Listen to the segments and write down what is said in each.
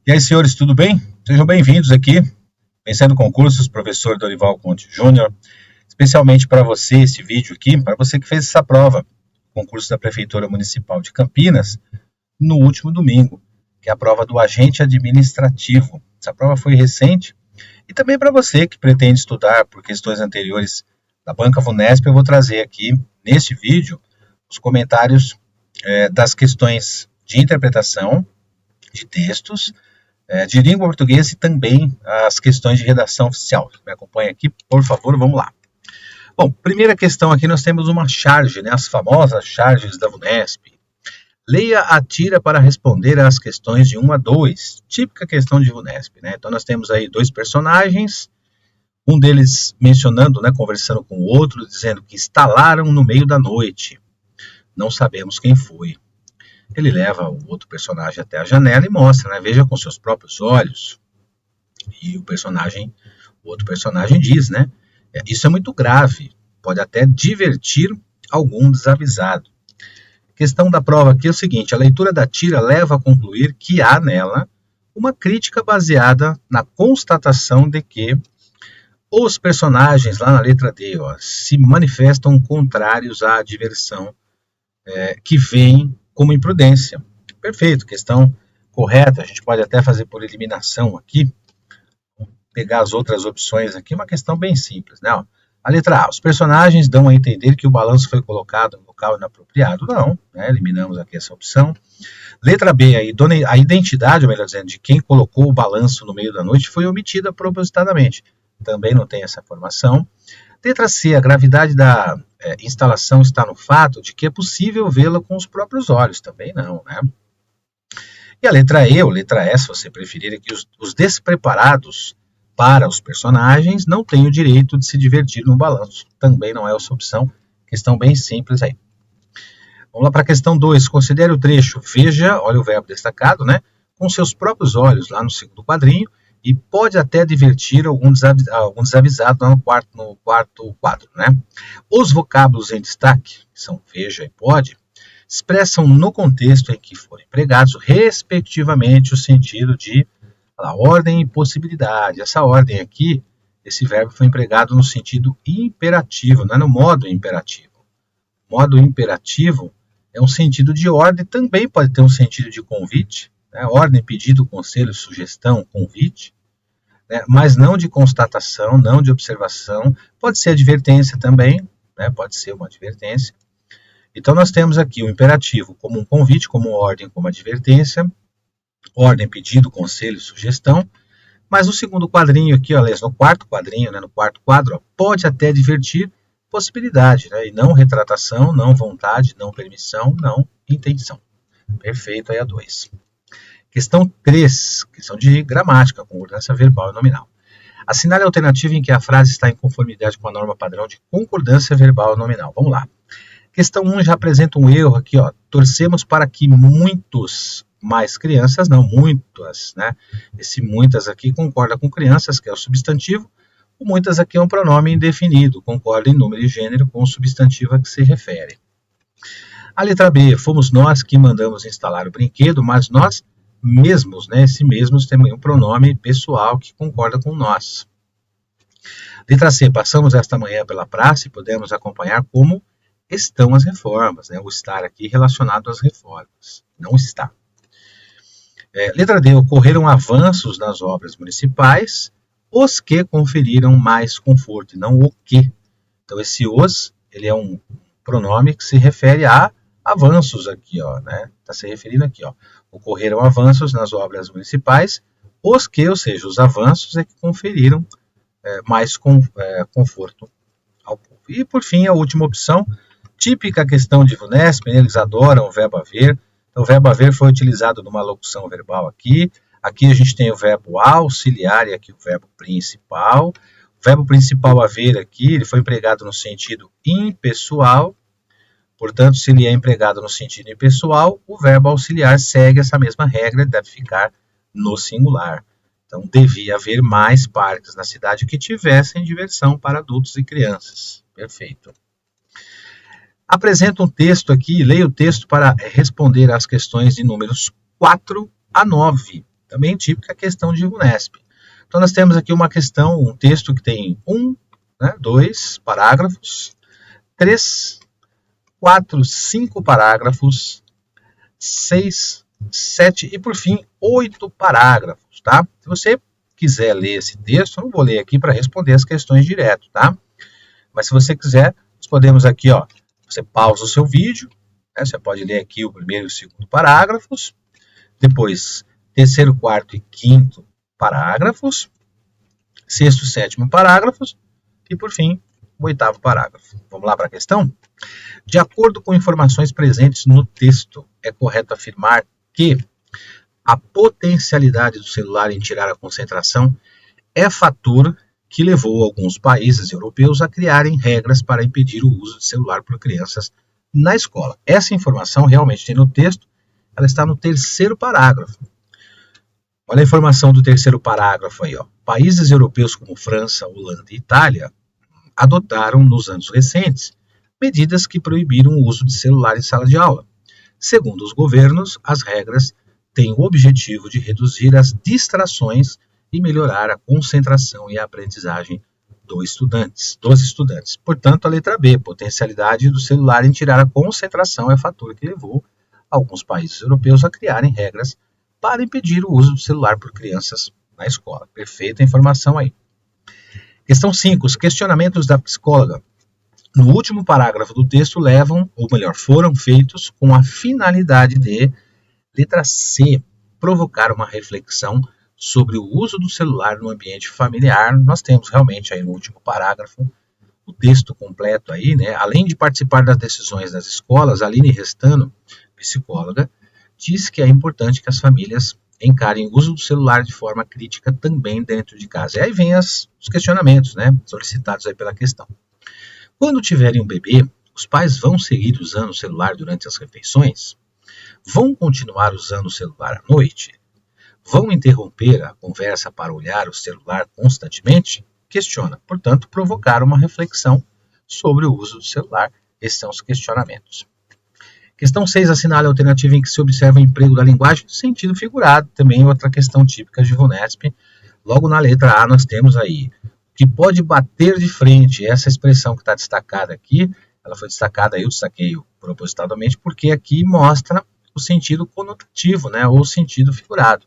E aí, senhores, tudo bem? Sejam bem-vindos aqui, Vencendo Concursos, professor Dorival Conte Júnior. Especialmente para você, esse vídeo aqui, para você que fez essa prova, concurso da Prefeitura Municipal de Campinas, no último domingo, que é a prova do agente administrativo. Essa prova foi recente. E também para você que pretende estudar por questões anteriores da Banca Vunesp, eu vou trazer aqui, neste vídeo, os comentários das questões de interpretação de textos, de língua portuguesa e também as questões de redação oficial. Me acompanha aqui, por favor, vamos lá. Bom, primeira questão aqui, nós temos uma charge, né, as famosas charges da Vunesp. Leia a tira para responder às questões de 1 a 2, típica questão de Vunesp, né? Então nós temos aí dois personagens, um deles mencionando, né, conversando com o outro, dizendo que instalaram no meio da noite. Não sabemos quem foi. Ele leva o outro personagem até a janela e mostra, né, veja com seus próprios olhos. E o outro personagem diz, né, isso é muito grave, pode até divertir algum desavisado. A questão da prova aqui é o seguinte: a leitura da tira leva a concluir que há nela uma crítica baseada na constatação de que os personagens, lá na letra D, se manifestam contrários à diversão que vem como imprudência. Perfeito, questão correta. A gente pode até fazer por eliminação aqui, pegar as outras opções aqui, uma questão bem simples, né? A letra A, os personagens dão a entender que o balanço foi colocado no local inapropriado. Não, né? Eliminamos aqui essa opção. Letra B, a identidade, ou melhor dizendo, de quem colocou o balanço no meio da noite foi omitida propositadamente. Também não tem essa informação. Letra C, a gravidade da instalação está no fato de que é possível vê-la com os próprios olhos. Também não, né? E a letra E, ou letra S, se você preferir, é que os despreparados para os personagens não têm o direito de se divertir no balanço. Também não é essa opção. Questão bem simples aí. Vamos lá para a questão 2. Considere o trecho. Veja, olha o verbo destacado, né? Com seus próprios olhos, lá no segundo quadrinho, e pode até divertir algum desavisado no quarto quadro, né? Os vocábulos em destaque, que são veja e pode, expressam no contexto em que forem empregados, respectivamente, o sentido de ordem e possibilidade. Essa ordem aqui, esse verbo foi empregado no sentido imperativo, não é no modo imperativo. O modo imperativo é um sentido de ordem, também pode ter um sentido de convite, né? Ordem, pedido, conselho, sugestão, convite, né? Mas não de constatação, não de observação. Pode ser advertência também, né? Pode ser uma advertência. Então nós temos aqui o imperativo como um convite, como ordem, como advertência, ordem, pedido, conselho, sugestão. Mas no segundo quadrinho aqui, aliás, no quarto quadrinho, né, no quarto quadro, pode até divertir possibilidade, né, e não retratação, não vontade, não permissão, não intenção. Perfeito, aí a 2. Questão 3, questão de gramática, concordância verbal e nominal. Assinale a alternativa em que a frase está em conformidade com a norma padrão de concordância verbal e nominal. Vamos lá. Questão 1 já apresenta um erro aqui, torcemos para que muitos mais crianças, não, muitas, né? Esse muitas aqui concorda com crianças, que é o substantivo. O muitas aqui é um pronome indefinido, concorda em número e gênero com o substantivo a que se refere. A letra B, fomos nós que mandamos instalar o brinquedo, mas nós mesmos, né? Esse mesmos tem um pronome pessoal que concorda com nós. Letra C, passamos esta manhã pela praça e pudemos acompanhar como estão as reformas, né? O estar aqui relacionado às reformas, não está. Letra D, ocorreram avanços nas obras municipais, os que conferiram mais conforto, e não o que. Então esse os, ele é um pronome que se refere a avanços aqui, né? Está se referindo aqui, Ocorreram avanços nas obras municipais, os que, ou seja, os avanços é que conferiram mais conforto ao povo. E por fim, a última opção, típica questão de Vunesp, eles adoram o verbo haver. Então, o verbo haver foi utilizado numa locução verbal aqui. Aqui a gente tem o verbo auxiliar e aqui o verbo principal. O verbo principal haver aqui, ele foi empregado no sentido impessoal. Portanto, se ele é empregado no sentido impessoal, o verbo auxiliar segue essa mesma regra, deve ficar no singular. Então, devia haver mais parques na cidade que tivessem diversão para adultos e crianças. Perfeito. Apresenta um texto aqui, leia o texto para responder às questões de números 4 a 9. Também típica questão de VUNESP. Então nós temos aqui uma questão, um texto que tem 2 parágrafos, 3, 4, 5 parágrafos, 6, 7 e por fim 8 parágrafos, tá? Se você quiser ler esse texto, eu não vou ler aqui para responder as questões direto, tá? Mas se você quiser, nós podemos aqui, ó, você pausa o seu vídeo, né? Você pode ler aqui o primeiro e o segundo parágrafos, depois terceiro, quarto e quinto parágrafos, sexto, sétimo parágrafos e por fim o oitavo parágrafo. Vamos lá para a questão? De acordo com informações presentes no texto, é correto afirmar que a potencialidade do celular em tirar a concentração é fator que levou alguns países europeus a criarem regras para impedir o uso de celular por crianças na escola. Essa informação realmente tem no texto, ela está no terceiro parágrafo. Olha a informação do terceiro parágrafo aí, ó. Países europeus como França, Holanda e Itália adotaram nos anos recentes medidas que proibiram o uso de celular em sala de aula. Segundo os governos, as regras têm o objetivo de reduzir as distrações e melhorar a concentração e a aprendizagem dos estudantes. Portanto, a letra B, potencialidade do celular em tirar a concentração é fator que levou alguns países europeus a criarem regras para impedir o uso do celular por crianças na escola. Perfeita informação aí. Questão 5. Os questionamentos da psicóloga no último parágrafo do texto foram feitos com a finalidade de, letra C, provocar uma reflexão sobre o uso do celular no ambiente familiar. Nós temos realmente aí no último parágrafo o texto completo aí, né? Além de participar das decisões das escolas, Aline Restano, psicóloga, diz que é importante que as famílias encarem o uso do celular de forma crítica também dentro de casa. E aí vem os questionamentos, né, solicitados aí pela questão. Quando tiverem um bebê, os pais vão seguir usando o celular durante as refeições? Vão continuar usando o celular à noite? Vão interromper a conversa para olhar o celular constantemente? Questiona. Portanto, provocar uma reflexão sobre o uso do celular. Esses são os questionamentos. Questão 6, assinale a alternativa em que se observa o emprego da linguagem no sentido figurado. Também outra questão típica de VUNESP. Logo na letra A nós temos aí que pode bater de frente. Essa expressão que está destacada aqui, ela foi destacada aí, eu destaquei propositadamente, porque aqui mostra o sentido conotativo, né, ou o sentido figurado.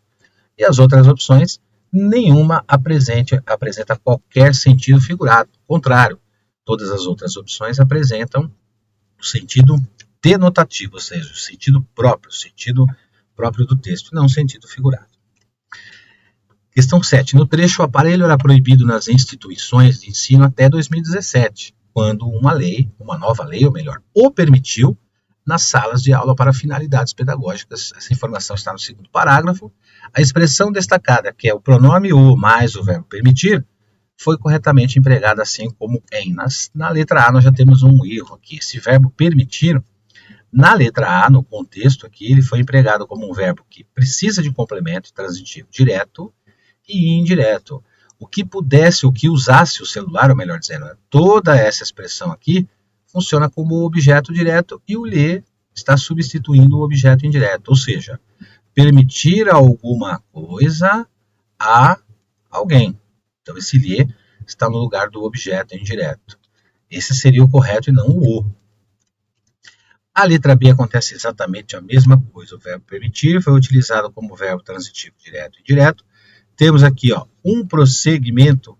E as outras opções, nenhuma apresenta qualquer sentido figurado. Ao contrário, todas as outras opções apresentam o sentido denotativo, ou seja, o sentido próprio do texto, não o sentido figurado. Questão 7. No trecho, o aparelho era proibido nas instituições de ensino até 2017, quando uma nova lei, o permitiu nas salas de aula para finalidades pedagógicas. Essa informação está no segundo parágrafo. A expressão destacada, que é o pronome o mais o verbo permitir, foi corretamente empregada assim como em. Na letra A nós já temos um erro aqui. Esse verbo permitir, na letra A, no contexto aqui, ele foi empregado como um verbo que precisa de complemento transitivo direto e indireto. O que usasse o celular, ou melhor dizendo, toda essa expressão aqui funciona como objeto direto e o lhe está substituindo o objeto indireto, ou seja, permitir alguma coisa a alguém. Então, esse lhe está no lugar do objeto indireto. Esse seria o correto e não o. A letra B acontece exatamente a mesma coisa. O verbo permitir foi utilizado como verbo transitivo direto e indireto. Temos aqui um prosseguimento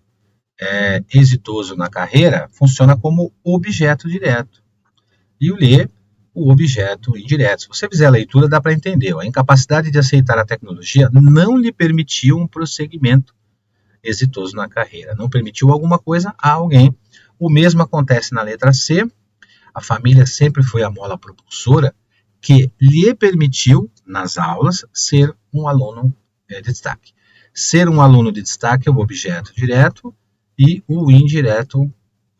exitoso na carreira, funciona como objeto direto. E o lhe, o objeto indireto. Se você fizer a leitura, dá para entender. A incapacidade de aceitar a tecnologia não lhe permitiu um prosseguimento exitoso na carreira. Não permitiu alguma coisa a alguém. O mesmo acontece na letra C. A família sempre foi a mola propulsora que lhe permitiu, nas aulas, ser um aluno de destaque. Ser um aluno de destaque é o objeto direto e o indireto,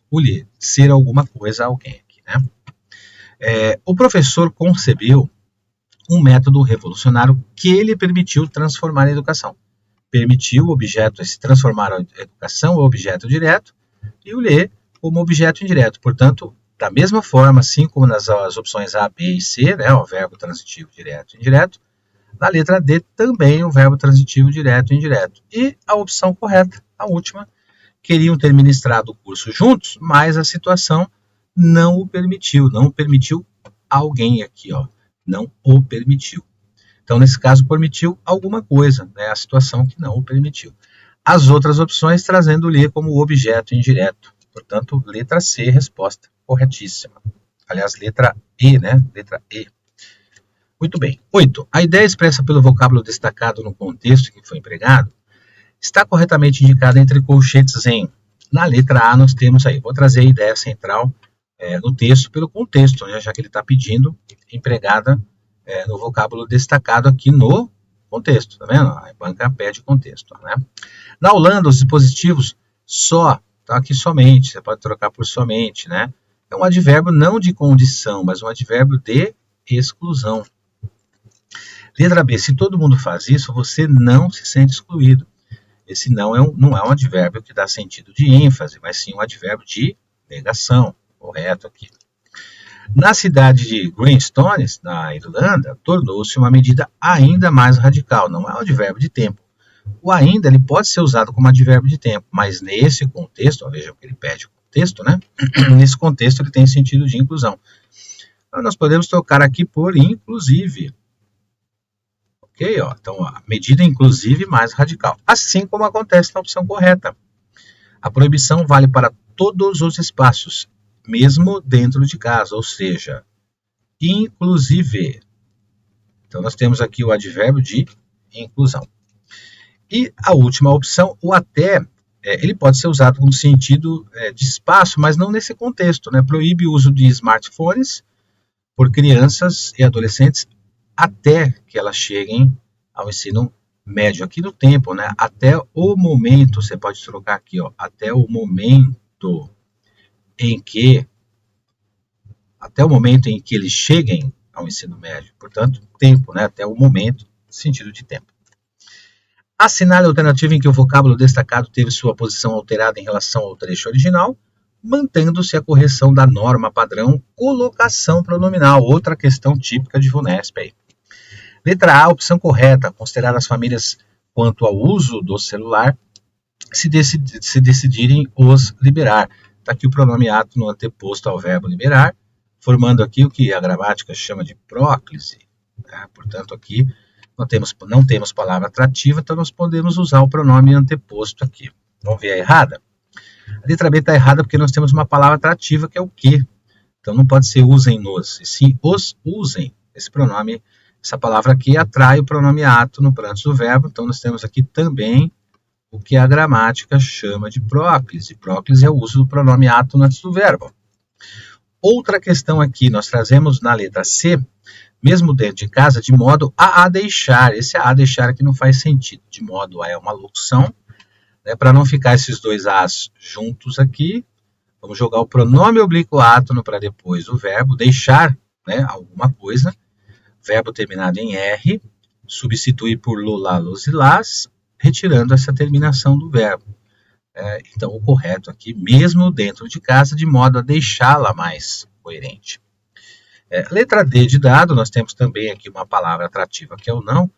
o lhe. Ser alguma coisa a alguém aqui, né? O professor concebeu um método revolucionário que lhe permitiu transformar a educação. Permitiu o objeto se transformar a educação, o objeto direto, e o lhe como objeto indireto. Portanto, da mesma forma, assim como nas opções A, B e C, né, o verbo transitivo direto e indireto, Na letra D, também o verbo transitivo direto e indireto. E a opção correta, a última, queriam ter ministrado o curso juntos, mas a situação não o permitiu. Não permitiu alguém aqui, ó. Não o permitiu. Então, nesse caso, permitiu alguma coisa, né? A situação que não o permitiu. As outras opções trazendo-lhe como objeto indireto. Portanto, letra C, resposta corretíssima. Aliás, letra E, né? Letra E. Muito bem. 8. A ideia expressa pelo vocábulo destacado no contexto que foi empregado está corretamente indicada entre colchetes em. Na letra A nós temos aí, vou trazer a ideia central no texto pelo contexto, né, já que ele está pedindo empregada no vocábulo destacado aqui no contexto, tá vendo? A banca pede contexto, né? Na Holanda, os dispositivos só, tá aqui somente, você pode trocar por somente, né? É um advérbio não de condição, mas um advérbio de exclusão. Letra B, se todo mundo faz isso, você não se sente excluído. Esse não é um advérbio que dá sentido de ênfase, mas sim um advérbio de negação, correto aqui. Na cidade de Greystones, na Irlanda, tornou-se uma medida ainda mais radical, não é um advérbio de tempo. O ainda ele pode ser usado como advérbio de tempo, mas nesse contexto, ó, veja que ele pede o contexto, né? Nesse contexto ele tem sentido de inclusão. Então, nós podemos trocar aqui por inclusive. Ok? Ó, então, a medida inclusive mais radical. Assim como acontece na opção correta. A proibição vale para todos os espaços, mesmo dentro de casa, ou seja, inclusive. Então, nós temos aqui o advérbio de inclusão. E a última opção, o até, ele pode ser usado como sentido de espaço, mas não nesse contexto, né? Proíbe o uso de smartphones por crianças e adolescentes até que elas cheguem ao ensino médio. Aqui no tempo, né? Até o momento, você pode trocar aqui, ó, até o momento em que eles cheguem ao ensino médio. Portanto, tempo, né? Até o momento, sentido de tempo. Assinale a alternativa em que o vocábulo destacado teve sua posição alterada em relação ao trecho original, mantendo-se a correção da norma padrão colocação pronominal, outra questão típica de VUNESP aí. Letra A, opção correta, considerar as famílias quanto ao uso do celular, se decidirem os liberar. Está aqui o pronome ato no anteposto ao verbo liberar, formando aqui o que a gramática chama de próclise. Né? Portanto, aqui não temos palavra atrativa, então nós podemos usar o pronome anteposto aqui. Vamos ver a errada? A letra B está errada porque nós temos uma palavra atrativa que é o que. Então não pode ser usem-nos, e sim os usem. Esse pronome, essa palavra aqui atrai o pronome ato no antes do verbo, então nós temos aqui também o que a gramática chama de próclise. Próclise é o uso do pronome ato antes do verbo. Outra questão aqui, nós trazemos na letra C, mesmo dentro de casa, de modo a deixar. Esse a deixar aqui não faz sentido. De modo a é uma locução. Né, para não ficar esses dois as juntos aqui, vamos jogar o pronome oblíquo átono para depois o verbo, deixar, né, alguma coisa. Verbo terminado em R, substituir por lo, lá, los e las, retirando essa terminação do verbo. Então, o correto aqui, mesmo dentro de casa, de modo a deixá-la mais coerente. Letra D de dado, nós temos também aqui uma palavra atrativa que é o não.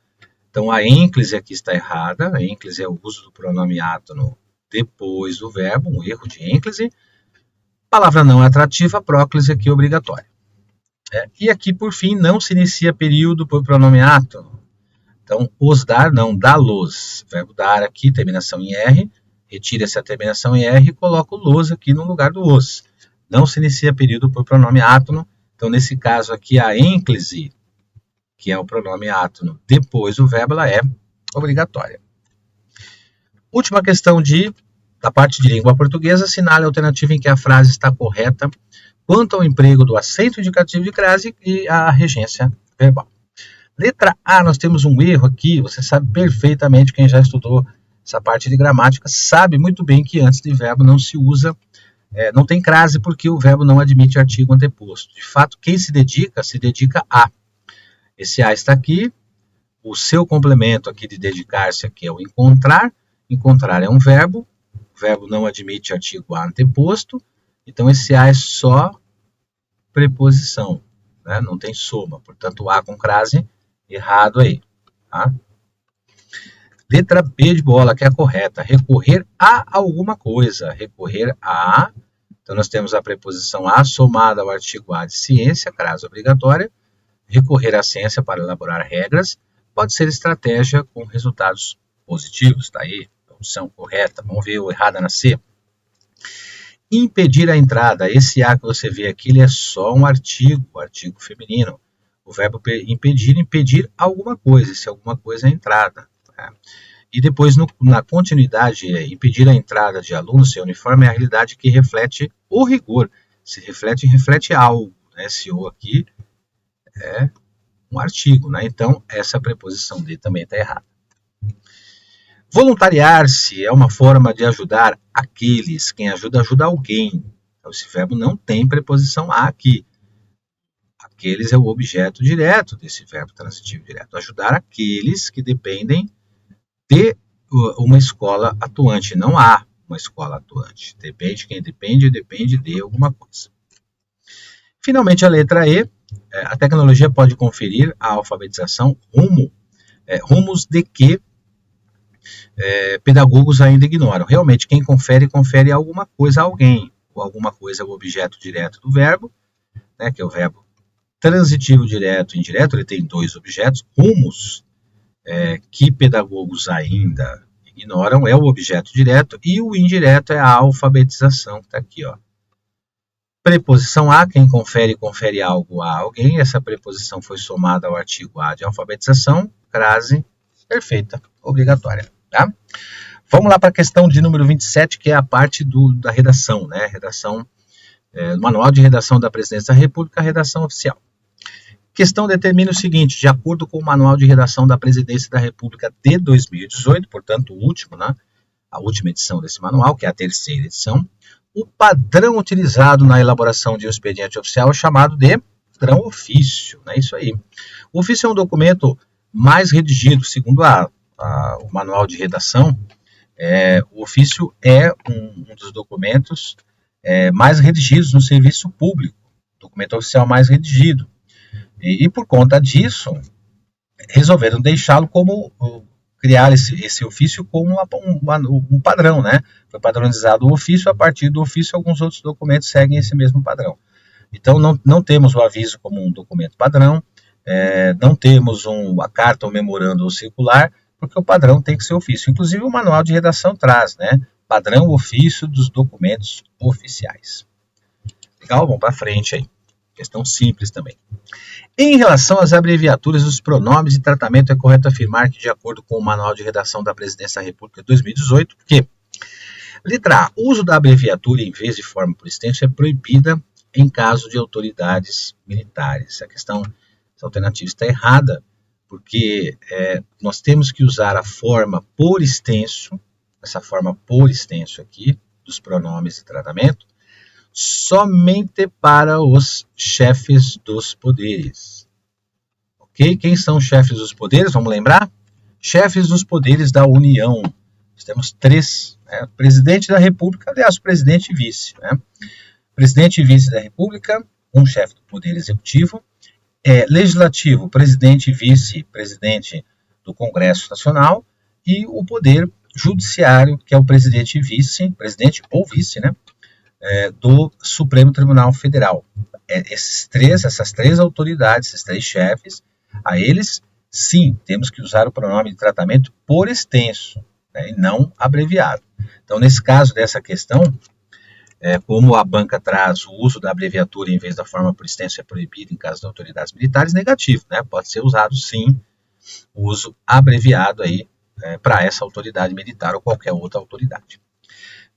Então, a ênclise aqui está errada. A ênclise é o uso do pronome átono depois do verbo, um erro de ênclise. Palavra não atrativa, próclise aqui obrigatória. E aqui, por fim, não se inicia período por pronome átono. Então, os dar, não, dá-los. Verbo dar aqui, terminação em R. Retira essa terminação em R e coloca o los aqui no lugar do os. Não se inicia período por pronome átono. Então, nesse caso aqui, a ênclise, que é o pronome átono depois do verbo, ela é obrigatória. Última questão da parte de língua portuguesa, assinale a alternativa em que a frase está correta quanto ao emprego do acento indicativo de crase e a regência verbal. Letra A, nós temos um erro aqui, você sabe perfeitamente, quem já estudou essa parte de gramática, sabe muito bem que antes de verbo não se usa, não tem crase porque o verbo não admite artigo anteposto. De fato, quem se dedica a. Esse a está aqui, o seu complemento aqui de dedicar-se aqui é o encontrar. Encontrar é um verbo, o verbo não admite artigo a anteposto, então esse a é só preposição, né? Não tem soma, portanto a com crase, errado aí. Tá? Letra B de bola, que é a correta. Recorrer a alguma coisa. Recorrer a... Então, nós temos a preposição a somada ao artigo a de ciência, crase obrigatória. Recorrer à ciência para elaborar regras pode ser estratégia com resultados positivos. Está aí, a opção correta. Vamos ver o errado na C. Impedir a entrada. Esse a que você vê aqui, ele é só um artigo feminino. O verbo impedir, impedir alguma coisa. Se alguma coisa é entrada. Tá? E depois, na continuidade, impedir a entrada de alunos sem uniforme é a realidade que reflete o rigor. Se reflete algo. Né? Esse o aqui é um artigo. Né? Então, essa preposição D também está errada. Voluntariar-se é uma forma de ajudar aqueles. Quem ajuda, ajuda alguém. Então, esse verbo não tem preposição a aqui. Aqueles é o objeto direto desse verbo transitivo direto. Ajudar aqueles que dependem de uma escola atuante. Não há uma escola atuante. Depende de alguma coisa. Finalmente, a letra E. A tecnologia pode conferir à alfabetização rumos de que pedagogos ainda ignoram. Realmente, quem confere alguma coisa a alguém. Ou alguma coisa é o objeto direto do verbo, né, que é o verbo transitivo direto e indireto. Ele tem dois objetos. Rumos que pedagogos ainda ignoram é o objeto direto. E o indireto é a alfabetização, que está aqui, ó. Preposição a, quem confere algo a alguém. Essa preposição foi somada ao artigo a de alfabetização. Crase perfeita, obrigatória. Tá? Vamos lá para a questão de número 27, que é a parte da redação, né? Redação, Manual de Redação da Presidência da República, redação oficial. Questão determina o seguinte: de acordo com o Manual de Redação da Presidência da República de 2018, portanto, a última edição desse manual, que é a terceira edição, o padrão utilizado na elaboração de um expediente oficial é chamado de padrão ofício, né? Isso aí. O ofício é um documento mais redigido, segundo o manual de redação. O ofício é um dos documentos mais redigidos no serviço público, documento oficial mais redigido. E por conta disso, resolveram deixá-lo criar esse ofício como um padrão, né? Foi padronizado o ofício, a partir do ofício alguns outros documentos seguem esse mesmo padrão. Então não temos o aviso como um documento padrão, não temos a carta, o memorando ou circular, porque o padrão tem que ser ofício. Inclusive o manual de redação traz, né? Padrão ofício dos documentos oficiais. Legal? Vamos para frente aí. Questão simples também. Em relação às abreviaturas dos pronomes de tratamento, é correto afirmar que, de acordo com o Manual de Redação da Presidência da República de 2018, que, letra A, o uso da abreviatura em vez de forma por extenso é proibida em caso de autoridades militares. Essa alternativa está errada, porque nós temos que usar a forma por extenso, essa forma por extenso aqui, dos pronomes de tratamento, somente para os chefes dos poderes. Ok? Quem são os chefes dos poderes? Vamos lembrar? Chefes dos poderes da União. Nós temos 3. Né? Presidente da República, aliás, presidente e vice. Né? Presidente e vice da República, um chefe do Poder Executivo. Legislativo, presidente e vice-presidente do Congresso Nacional. E o Poder Judiciário, que é o presidente e vice, presidente ou vice, né? Do Supremo Tribunal Federal. Essas três autoridades, esses 3 chefes, a eles, sim, temos que usar o pronome de tratamento por extenso, né, e não abreviado. Então, nesse caso dessa questão, como a banca traz o uso da abreviatura em vez da forma por extenso é proibido em caso de autoridades militares, negativo, né, pode ser usado, sim, o uso abreviado aí para essa autoridade militar ou qualquer outra autoridade.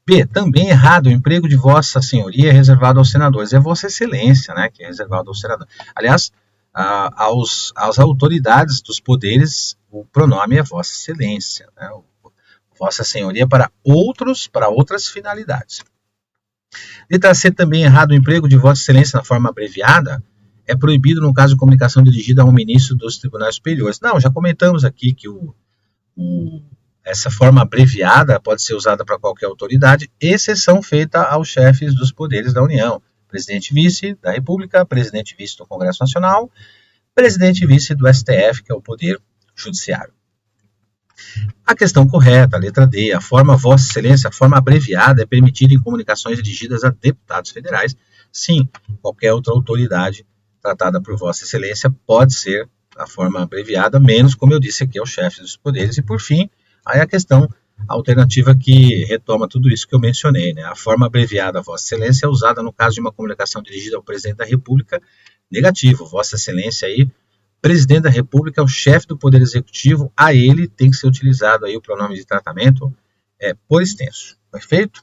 B, também errado, o emprego de Vossa Senhoria é reservado aos senadores. É Vossa Excelência, né, que é reservado aos senadores. Aliás, às autoridades dos poderes, o pronome é Vossa Excelência, né, Vossa Senhoria para outras finalidades. Letra C, também errado, o emprego de Vossa Excelência na forma abreviada é proibido no caso de comunicação dirigida a um ministro dos tribunais superiores. Não, já comentamos aqui que essa forma abreviada pode ser usada para qualquer autoridade, exceção feita aos chefes dos poderes da União. Presidente e vice da República, presidente e vice do Congresso Nacional, presidente e vice do STF, que é o poder Judiciário. A questão correta, a letra D, a forma Vossa Excelência, a forma abreviada é permitida em comunicações dirigidas a deputados federais. Sim, qualquer outra autoridade tratada por Vossa Excelência pode ser a forma abreviada, menos, como eu disse aqui, ao chefe dos poderes. E, por fim, aí a questão alternativa que retoma tudo isso que eu mencionei, né? A forma abreviada Vossa Excelência é usada no caso de uma comunicação dirigida ao presidente da República. Negativo, Vossa Excelência aí, presidente da República é o chefe do Poder Executivo, a ele tem que ser utilizado aí o pronome de tratamento por extenso. Perfeito?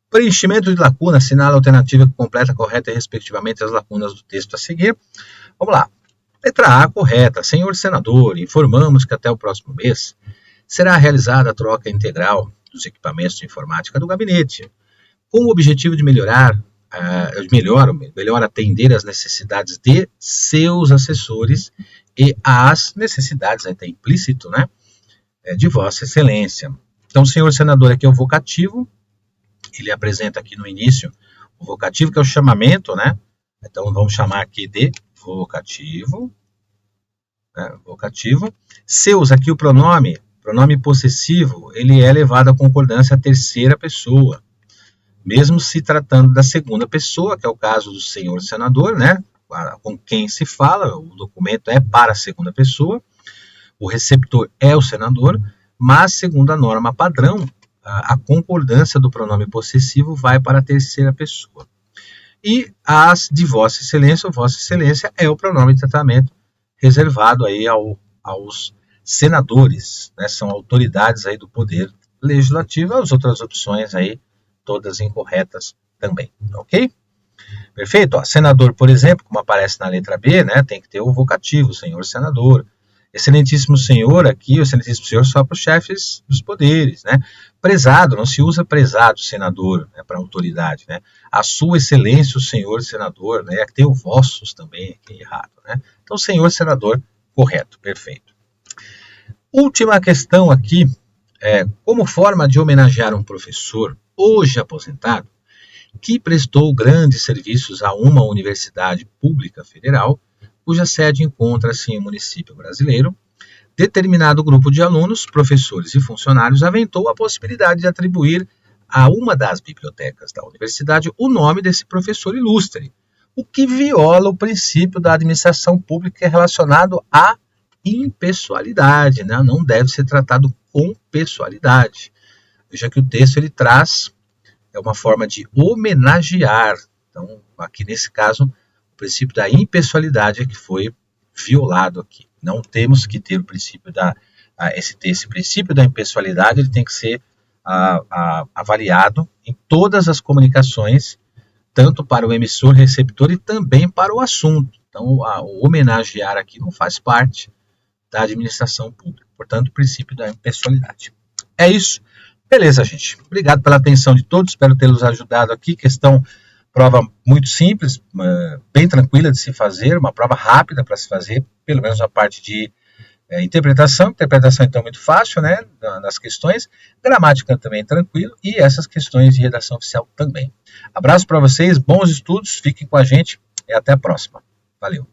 Preenchimento de lacuna, assinala a alternativa que completa correta e respectivamente as lacunas do texto a seguir. Vamos lá. Letra A, correta. Senhor senador, informamos que até o próximo mês será realizada a troca integral dos equipamentos de informática do gabinete, com o objetivo de melhor atender às necessidades de seus assessores e às necessidades, está implícito, né, de Vossa Excelência. Então, senhor senador, aqui é o vocativo, ele apresenta aqui no início o vocativo, que é o chamamento, né, então vamos chamar aqui de vocativo, né, vocativo. Seus, aqui o pronome possessivo, ele é levado à concordância à terceira pessoa, mesmo se tratando da segunda pessoa, que é o caso do senhor senador, né, com quem se fala, o documento é para a segunda pessoa, o receptor é o senador, mas segundo a norma padrão, a concordância do pronome possessivo vai para a terceira pessoa. E as de Vossa Excelência, Vossa Excelência é o pronome de tratamento reservado aí aos senadores, né, são autoridades aí do poder legislativo, as outras opções aí todas incorretas também, ok? Perfeito? Ó, senador, por exemplo, como aparece na letra B, né, tem que ter o vocativo, senhor senador. Excelentíssimo senhor, aqui o excelentíssimo senhor só para os chefes dos poderes, né? Prezado, não se usa prezado senador, né, para autoridade, né? A sua excelência, o senhor senador, né? Tem o vossos também, aqui errado, né? Então, senhor senador, correto, perfeito. Última questão aqui, como forma de homenagear um professor hoje aposentado, que prestou grandes serviços a uma universidade pública federal, cuja sede encontra-se em um município brasileiro, determinado grupo de alunos, professores e funcionários aventou a possibilidade de atribuir a uma das bibliotecas da universidade o nome desse professor ilustre, o que viola o princípio da administração pública relacionado à impessoalidade, né? Não deve ser tratado com pessoalidade. Veja que o texto ele traz uma forma de homenagear. Então, aqui nesse caso, o princípio da impessoalidade é que foi violado aqui. Não temos que ter o princípio esse princípio da impessoalidade, ele tem que ser avaliado em todas as comunicações, tanto para o emissor, receptor e também para o assunto. Então, o homenagear aqui não faz parte da administração pública. Portanto, o princípio da impessoalidade. É isso. Beleza, gente. Obrigado pela atenção de todos. Espero tê-los ajudado aqui. Prova muito simples, bem tranquila de se fazer, uma prova rápida para se fazer, pelo menos a parte de interpretação. Interpretação, então, muito fácil, né, nas questões. Gramática também tranquilo. E essas questões de redação oficial também. Abraço para vocês, bons estudos, fiquem com a gente e até a próxima. Valeu.